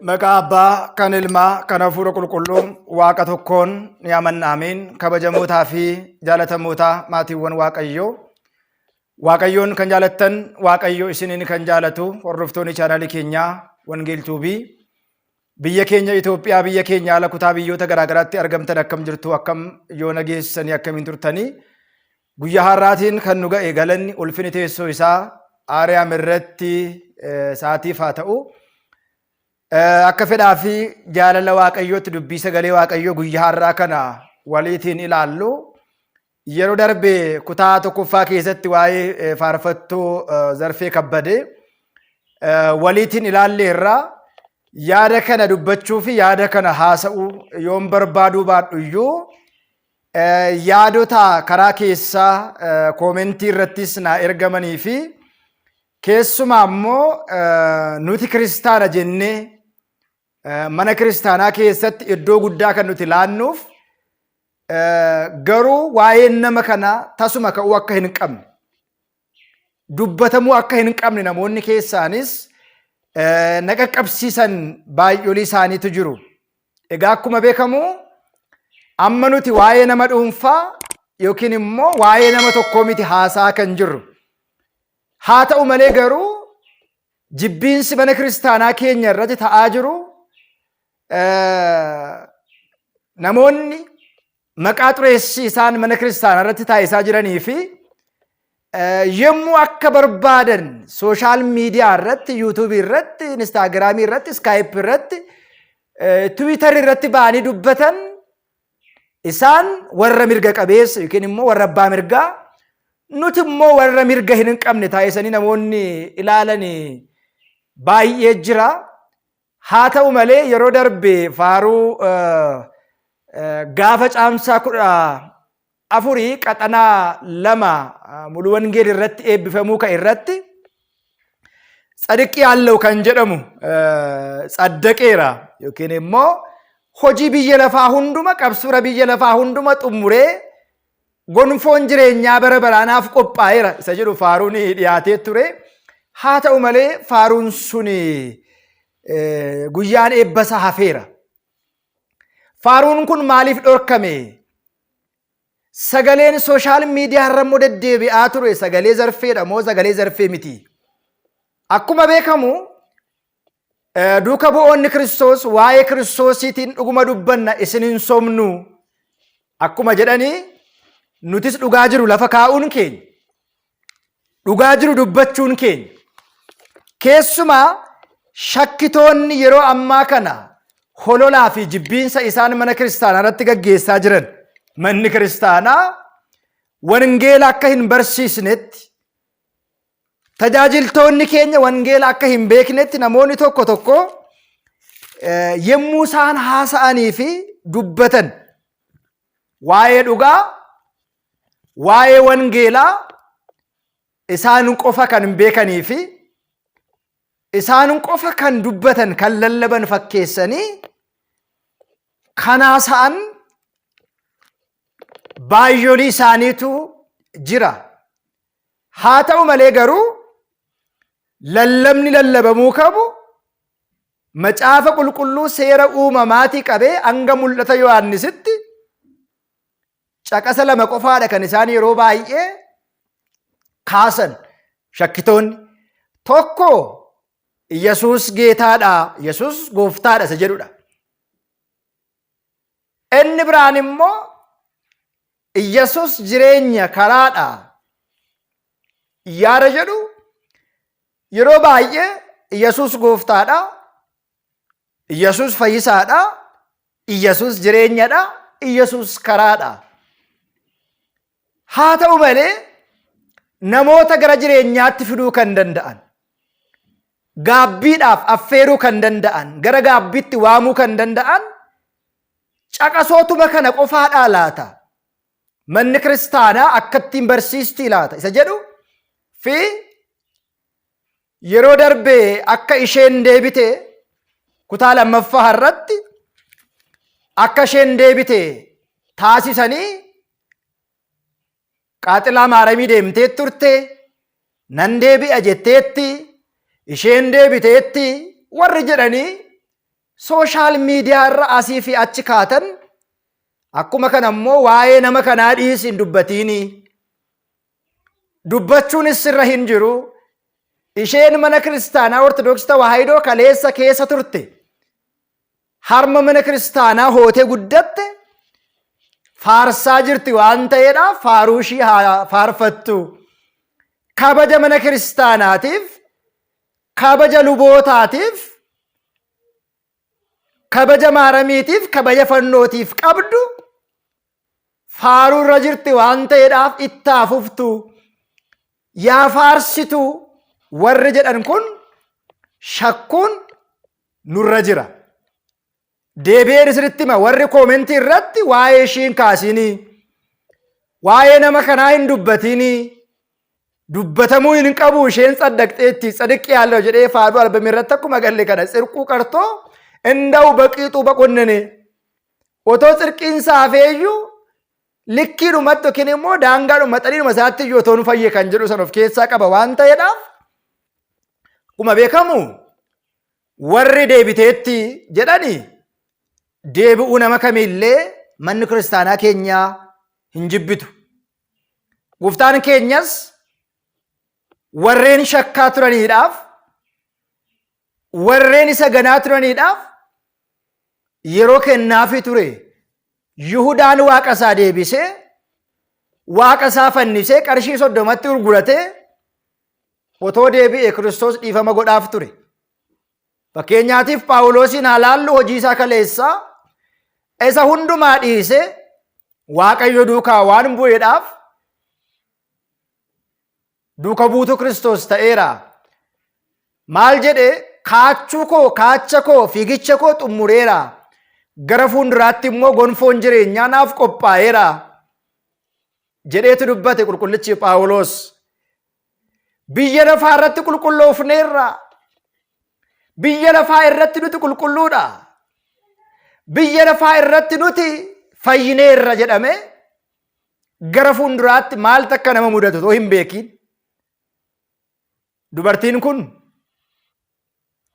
Maqaa Abbaa kan Ilmaa kan Hafuura Qulqulluu Waaqa tokkoon ni amanna amiin. Kabajamootaa fi jaalatamootaa maatiiwwan Waaqayyoo, Waaqayyoon kan jaalattan, Waaqayyo isiniin kan jaalatu hordoftoonni chaanaalii keenyaa Wangeel Tuubii, biyya keenya Itoophiyaa, biyya keenya ala kutaa biyyoota garaagaraatti argamtan akkam jirtu, akkam yoo nageessanii akkamiin turtanii, guyyaa har'aatiin kan nu ga'e galanni ulfini teessoo isaa Aariyaam irratti sa'aatiif haa ta'u. Akka fedhaa fi jaalala Waaqayyootti dubbii sagalee Waaqayyoo guyyaa har'aa kana waliitiin ilaallu. Yeroo darbe kutaa tokkoffaa keessatti waa'ee faarfattuu Zarfee Kabbadee waliitiin ilaalleerra. Yaada kana dubbachuu fi yaada kana haasa'uu yoon barbaaduu baadhu iyyuu yaadota karaa keessaa koomentii irrattis na ergamanii fi keessumaa immoo nuti kiristaana jennee mana kiristaanaa keessatti iddoo guddaa kan nuti laannuuf garuu waa'een nama kana tasuma ka'uu akka hin qabne, dubbatamuu akka hin qabne namoonni keessaanis na qaqqabsiisan baay'oolii isaaniitu jiru. Egaa akkuma beekamu amma nuti waa'ee nama dhuunfaa yookiin immoo waa'ee nama tokkoo miti haasaa kan jirru. Haa ta'u malee garuu jibbiinsi mana kiristaanaa keenya irratti ta'aa jiru. Namoonni maqaa xureessii isaan mana kiristaanaa irratti taasisaa jiranii fi yommuu akka barbaadan sooshaal miidiyaa irratti, yuutuubii irratti, inistaagiraamii irratti, iskaayip irratti, tiwiitar irratti ba'anii dubbatan isaan warra mirga qabeessa yookiin immoo warra abbaa mirgaa, nuti immoo warra mirga hin qabne taasisanii namoonni ilaalan baay'ee jira. Haa ta'u malee yeroo darbe faaruu gaafa caamsaa 14 qaxanaa 2 mulu wangeel irratti eebbifamuu ka'e irratti Tsadiqii Alለው kan jedhamu tsaddaqeera yookiin immoo hojii biyya lafaa hunduma, qabsura biyya lafaa hunduma xumuree gonfoon jireenyaa bara baraanaaf qophaa'eera isa jedhu faaruun dhiyaatee ture. Haa ta'u malee faaruun suni guyyaan eebbasaa hafeera. Faaruun kun maaliif dhorkame? Sagaleen sooshaal miidiyaa irra immoo deddeebi'aa ture sagalee Zarfeedha moo sagalee Zarfee miti? Akkuma beekamu duuka bu'oonni Kiristoos waa'ee Kiristoosiitiin dhuguma dubbanna isin hin sobnu akkuma jedhanii nutis dhugaa jiru lafa kaa'uun keenya, dhugaa jiru dubbachuun keenya. Keessumaa shakkitoonni yeroo ammaa kana hololaa fi jibbiinsa isaan mana kiristaanaa irratti gaggeessaa jiran, manni kiristaanaa wangeela akka hin barsiisnetti, tajaajiltoonni keenya wangeela akka hin beeknetti namoonni tokko tokko yommuu isaan haasa'anii fi dubbatan waa'ee dhugaa, waa'ee wangeelaa isaan qofa kan beekanii fi isaan qofa kan dubbatan, kan lallaban fakkeessanii kan haasa'an baay'oolii isaaniitu jira. Haa ta'u malee garuu lallabni lallabamuu qabu macaafa qulqulluu seera uumamaatii qabee hanga mul'ata Yohaannisitti caqasa 2 qofaadha kan isaan yeroo baay'ee kaasan shakkitoonni. Tokko Yesuus geetaadha, Yesuus gooftaadha isa jedhudha. Inni biraan immoo Yesuus jireenya karaadha yaada jedhu yeroo baay'ee Yesuus gooftaadha, Yesuus fayyisaadha, Yesuus jireenyadha, Yesuus karaadha. Haa ta'u malee namoota gara jireenyaatti fiduu kan danda'an, gaabbiidhaaf affeeruu kan danda'an, gara gaabbiitti waamuu kan danda'an caqasootuma kana qofaadhaa laata? Manni kiristaanaa akkattiin barsiistii laata isa jedhu fi yeroo darbee akka isheen deebite kutaa 2ffaa irratti akka isheen deebite taasisanii Qaaxilaa Maaramii deemtee turte, nan deebi'a jetteetti, isheen deebiteetti warri jedhanii sooshaal miidiyaa irra asii fi achi kaatan. Akkuma kana immoo waa'ee nama kanaa dhiisi hin dubbatiini. Dubbachuunis irra hin jiru. Isheen mana kiristaanaa Ortodoksii Tawaahidoo kaleessa keessa turte. Harma mana kiristaanaa hootee guddatte. Faarsaa jirti waan ta'eedhaaf faaruu ishii haa faarfattu. Kabaja mana kiristaanaatiif, kabaja lubootaatiif, kabaja Maaramiitiif, kabaja fannootiif qabdu faaruu irra jirti waan ta'eedhaaf itti hafuftu. Yaa faarsitu warri jedhan kun shakkuun nurra jira. Deebi'een isinitti hima warri koomentii irratti waa'ee ishiin kaasini. Waa'ee nama kanaa hin dubbatini. Dubbatamuu hin qabu isheen tsaddaqxeetti tsadiqqi yaallee jedhee faaduu albamii irratti akkuma galle kana tsirquu qartoo inda'u baqiixuu baqonnene. Otoo tsirqiinsa hafeeyyuu likkiidhumatti yookiin immoo daangaadhuma xaliidhuma isaatti iyyuu otoo nu fayye kan jedhu san of keessaa qaba waan ta'eedhaaf akkuma beekamu warri deebiteetti jedhani deebi'uu nama kamiillee manni kiristaanaa keenyaa hin jibbitu. Gooftaan keenyas warreen shakkaa turaniidhaaf, warreen isa ganaa turaniidhaaf yeroo kennaafii ture. Yihudaan waaqa isaa deebisee, waaqa isaa fannisee qarshii 30tti gurguratee otoo deebi'ee Kiristoos dhiifama godhaaf ture. Fakkeenyaatiif Phaawulosin haa laallu hojii isaa kaleessaa isa hundumaa dhiisee Waaqayyo duukaa waan bu'eedhaaf duuka buutu Kiristoos ta'eera. Maal jedhe? Kaachuu koo, kaacha koo, fiigicha koo xumureera. Gara fuulduraatti immoo gonfoon jireenyaa naaf qophaa'eera jedheetu dubbate qulqullichi Phaawulos. Biyya lafaa irratti qulqulloofneerra. Biyya lafaa irratti nuti qulqulluudha. Biyya lafaa irratti nuti fayyineerra jedhame gara fuulduraatti maal takka nama mudatu otoo hin beekin. Dubartiin kun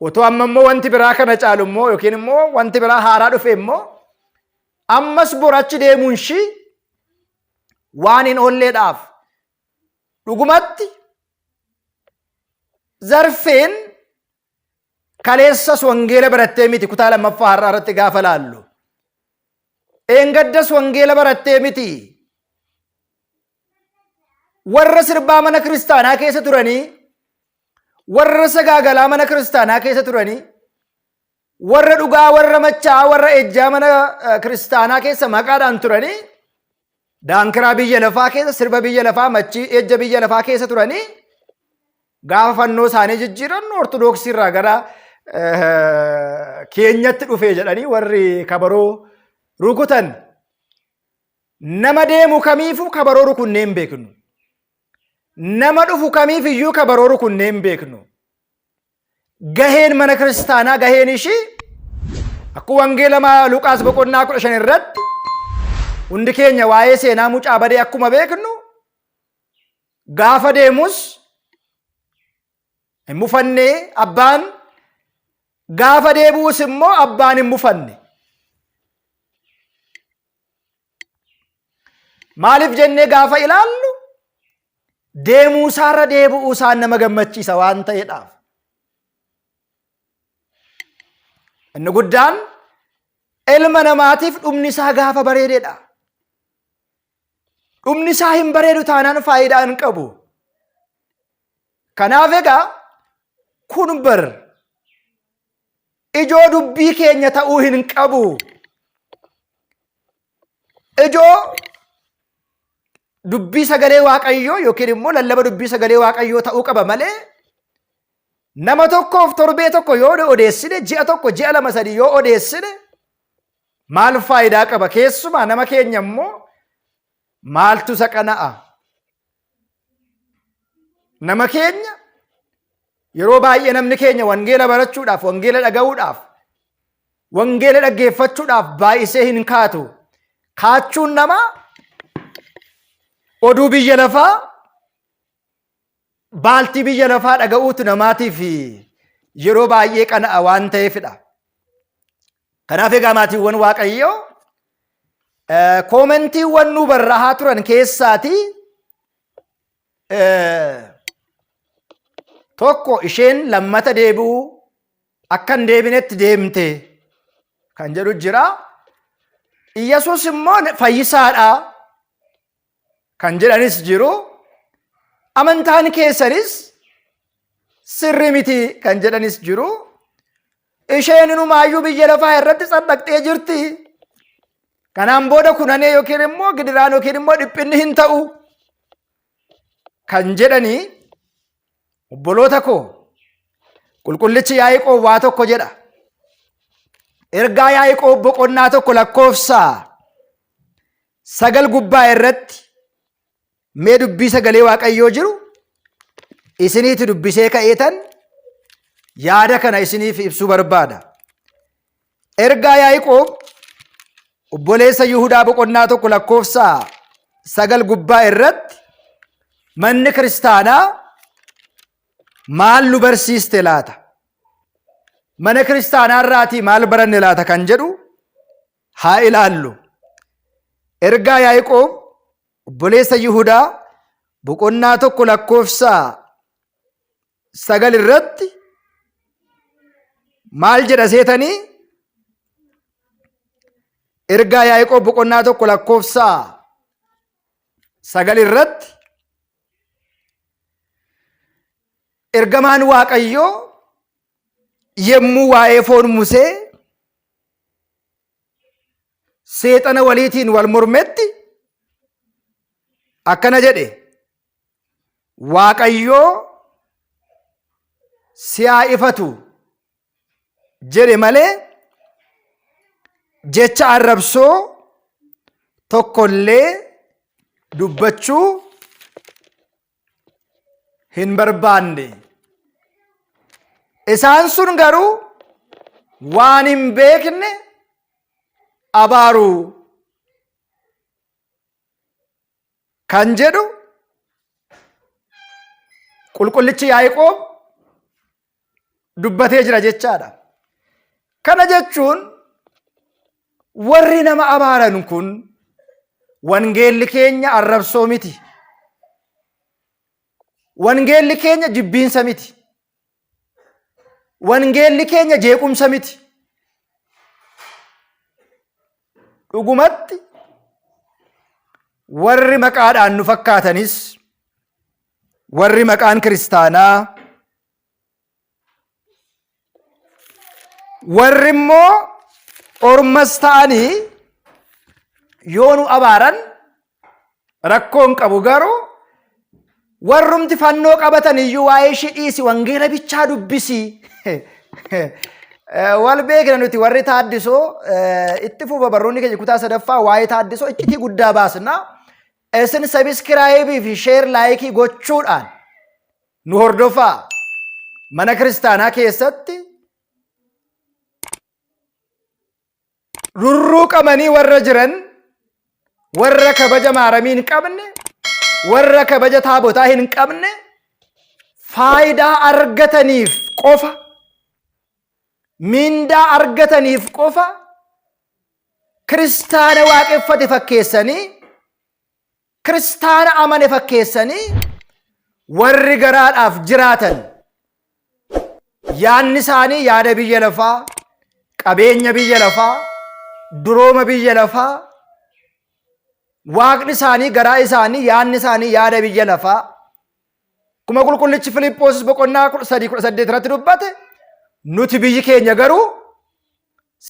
otoo amma immoo wanti biraa kana caalu immoo yookiin immoo wanti biraa haaraa dhufe immoo ammas borachi deemuun ishii waan hin oolleedhaaf dhugumatti zarfeen kaleessas wangeela barattee miti kutaa lammaffaa har'aa irratti gaafa laallu. Eengaddas wangeela barattee miti. Warra sirbaa mana kiristaanaa keessa turanii, warra sagaagalaa mana kiristaanaa keessa turanii, warra dhugaa, warra machaa, warra ejjaa mana kiristaanaa keessa maqaadhaan turanii, daankiraa biyya lafaa keessa, sirba biyya lafaa, machii ejja biyya lafaa keessa turanii, gaafa fannoo isaanii jijjiiran ortodoksii irraa gara keenyatti dhufee jedhanii warri kabaroo rukutan. Nama deemu kamiifuu kabaroo rukunnee hin beeknu. Nama dhufu kamiif iyyuu kabaroo rukunnee hin beeknu. Gaheen mana kiristaanaa gaheen ishii akkuma wangeela Luqaas boqonnaa 15 irratti hundi keenya waa'ee seenaa mucaa badee akkuma beeknu gaafa deemus hin mufanne, abbaan gaafa deebi'us immoo abbaan hin mufanne. Maaliif jennee gaafa ilaallu deemuu isaarra deebi'uu isaan nama gammachiisa waan ta'eedhaaf. Inni guddaan ilma namaatiif dhumni isaa gaafa bareedeedha. Dhumni isaa hin bareedu taanaan faayidaa hin qabu. Kanaaf egaa kun bar ijoo dubbii keenya ta'uu hin qabu. Ijoo dubbii sagalee Waaqayyoo yookiin immoo lallaba dubbii sagalee Waaqayyoo ta'uu qaba malee nama tokkoof torbee tokko yoo odeessine, ji'a tokko, ji'a lama, sadii yoo odeessine maal faayidaa qaba? Keessumaa nama keenya immoo maaltu isa qana'a? Nama keenya yeroo baay'ee namni keenya wangeela barachuudhaaf, wangeela dhaga'uudhaaf wangeela dhaggeeffachuudhaaf baay'isee hin kaatu. Kaachuun nama oduu biyya lafaa baaltii biyya lafaa dhaga'uutu namaatiif yeroo baay'ee qana'a waan ta'eefidha. Kanaaf egaa maatiiwwan Waaqayyoo koomentiiwwan nu barraa'aa turan keessaatii tokko isheen lammata deebi'uu akka hin deebinetti deemte kan jedhu jira. Iyyesuus immoo fayyisaadha kan jedhanis jiru. Amantaan keessanis sirri miti kan jedhanis jiru. Isheen inumaayyuu biyya lafaa irratti saddaqxee jirti. Kanaan booda kunanee yookiin immoo gidiraan yookiin immoo dhiphinni hin ta'u kan jedhanii obboloota koo qulqullichi Yaaqoob waa tokko jedha. Ergaa Yaaqoob boqonnaa 1 lakkoofsa 9 gubbaa irratti mee dubbii sagalee Waaqayyoo jiru isiniiti dubbisee ka'eetan yaada kana isiniif ibsuu barbaada. Ergaa Yaaqoob obboleessa Yihudaa boqonnaa 1 lakkoofsa 9 gubbaa irratti manni kiristaanaa maal nu barsiiste laata? Mana kiristaanaa irraatii maal baranne laata kan jedhu haa ilaallu. Ergaa Yaaqoob obboleessa Yihudaa boqonnaa 1 lakkoofsa 9 irratti maal jedha seetanii? Ergaa Yaaqoob boqonnaa 1 lakkoofsa 9 irratti ergamaan Waaqayyoo yemmuu waa'ee foon Musee seexana waliitiin wal mormetti akkana jedhe, Waaqayyoo si haa ifatu jedhe malee jecha arrabsoo tokkollee dubbachuu hin barbaanne. Isaan sun garuu waan hin beekne abaaru kan jedhu qulqullichi Yaaqoob dubbatee jira jechaadha. Kana jechuun warri nama abaaran kun wangeelli keenya arrabsoo miti. Wangeelli keenya jibbiinsa miti. Wangeelli keenya jeequmsa miti. Dhugumatti warri maqaadhaan nu fakkaatanis warri maqaan kiristaanaa warri immoo ormas ta'anii yoo nu abaaran rakkoon qabu. Garuu warrumti fannoo qabatan iyyuu waa'ee ishii dhiisi wangeela bichaa dubbisi wal beekna nuti. Warri Taaddisoo itti fufa barroonni keenya kutaa 3ffaa waa'ee Taaddisoo iccitii guddaa baasna. Isin sabiskiraayibii fi sheer laayikii gochuudhaan nu hordofaa. Mana kiristaanaa keessatti rurruuqamanii warra jiran, warra kabaja maaramii hin qabne, warra kabaja taabotaa hin qabne, faayidaa argataniif qofa, mindaa argataniif qofa kiristaana waaqeffate fakkeessanii, kiristaana amane fakkeessanii warri garaadhaaf jiraatan yaanni isaanii yaada biyya lafaa, qabeenya biyya lafaa, durooma biyya lafaa, waaqni isaanii garaa isaanii yaanni isaanii yaada biyya lafaa. Kuma qulqullichi Filiphos boqonnaa 3:18 irratti dubbate nuti biyyi keenya garuu